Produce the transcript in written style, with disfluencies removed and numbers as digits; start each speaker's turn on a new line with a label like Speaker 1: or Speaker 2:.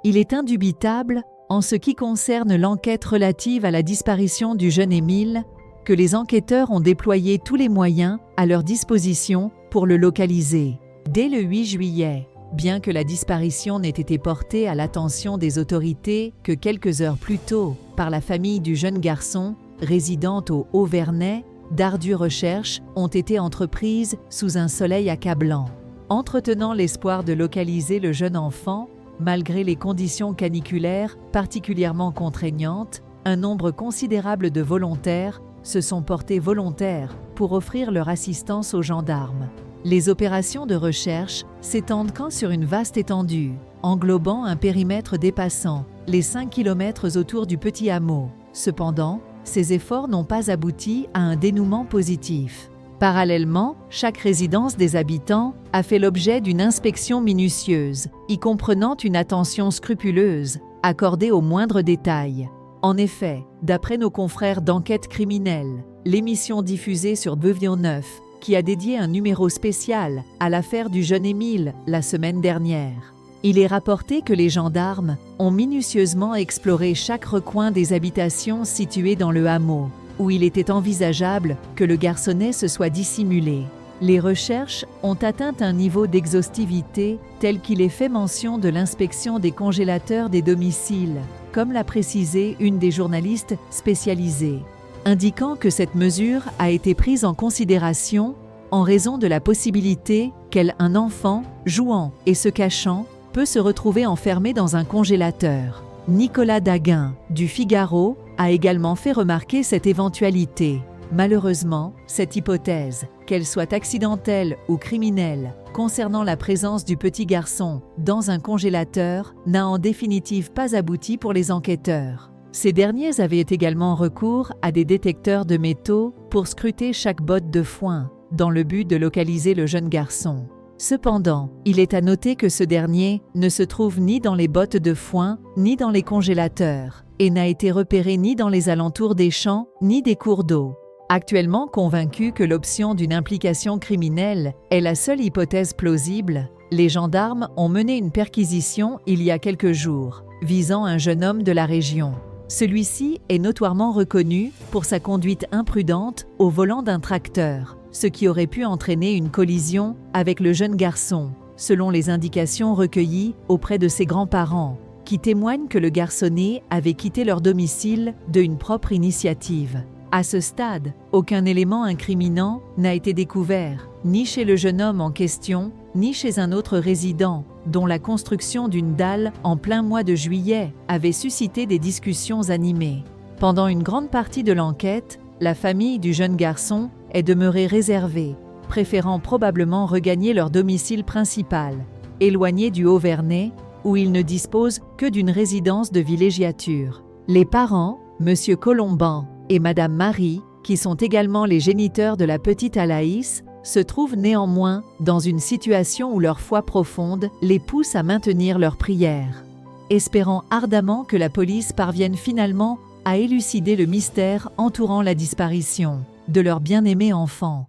Speaker 1: Il est indubitable, en ce qui concerne l'enquête relative à la disparition du jeune Émile, que les enquêteurs ont déployé tous les moyens à leur disposition pour le localiser. Dès le 8 juillet, bien que la disparition n'ait été portée à l'attention des autorités que quelques heures plus tôt par la famille du jeune garçon, résidente au Haut-Vernay, d'ardues recherches ont été entreprises sous un soleil accablant. Entretenant l'espoir de localiser le jeune enfant, malgré les conditions caniculaires particulièrement contraignantes, un nombre considérable de volontaires se sont portés volontaires pour offrir leur assistance aux gendarmes. Les opérations de recherche s'étendent sur une vaste étendue, englobant un périmètre dépassant les 5 km autour du petit hameau. Cependant, ces efforts n'ont pas abouti à un dénouement positif. Parallèlement, chaque résidence des habitants a fait l'objet d'une inspection minutieuse, y comprenant une attention scrupuleuse, accordée aux moindres détails. En effet, d'après nos confrères d'enquête criminelle, l'émission diffusée sur Bevion 9, qui a dédié un numéro spécial à l'affaire du jeune Émile la semaine dernière, il est rapporté que les gendarmes ont minutieusement exploré chaque recoin des habitations situées dans le hameau, où il était envisageable que le garçonnet se soit dissimulé. Les recherches ont atteint un niveau d'exhaustivité tel qu'il est fait mention de l'inspection des congélateurs des domiciles, comme l'a précisé une des journalistes spécialisées, indiquant que cette mesure a été prise en considération en raison de la possibilité qu'un enfant, jouant et se cachant, peut se retrouver enfermé dans un congélateur. Nicolas Daguin, du Figaro, a également fait remarquer cette éventualité. Malheureusement, cette hypothèse, qu'elle soit accidentelle ou criminelle, concernant la présence du petit garçon dans un congélateur, n'a en définitive pas abouti pour les enquêteurs. Ces derniers avaient également recours à des détecteurs de métaux pour scruter chaque botte de foin, dans le but de localiser le jeune garçon. Cependant, il est à noter que ce dernier ne se trouve ni dans les bottes de foin, ni dans les congélateurs, et n'a été repéré ni dans les alentours des champs, ni des cours d'eau. Actuellement convaincus que l'option d'une implication criminelle est la seule hypothèse plausible, les gendarmes ont mené une perquisition il y a quelques jours, visant un jeune homme de la région. Celui-ci est notoirement reconnu pour sa conduite imprudente au volant d'un tracteur, ce qui aurait pu entraîner une collision avec le jeune garçon, selon les indications recueillies auprès de ses grands-parents, qui témoignent que le garçonnet avait quitté leur domicile d'une propre initiative. À ce stade, aucun élément incriminant n'a été découvert, ni chez le jeune homme en question, ni chez un autre résident, dont la construction d'une dalle en plein mois de juillet avait suscité des discussions animées. Pendant une grande partie de l'enquête, la famille du jeune garçon est demeurée réservée, préférant probablement regagner leur domicile principal, éloigné du Haut-Vernay, où ils ne disposent que d'une résidence de villégiature. Les parents, M. Colomban et Mme Marie, qui sont également les géniteurs de la petite Alaïs, se trouvent néanmoins dans une situation où leur foi profonde les pousse à maintenir leurs prières, espérant ardemment que la police parvienne finalement à élucider le mystère entourant la disparition de leur bien-aimé enfant.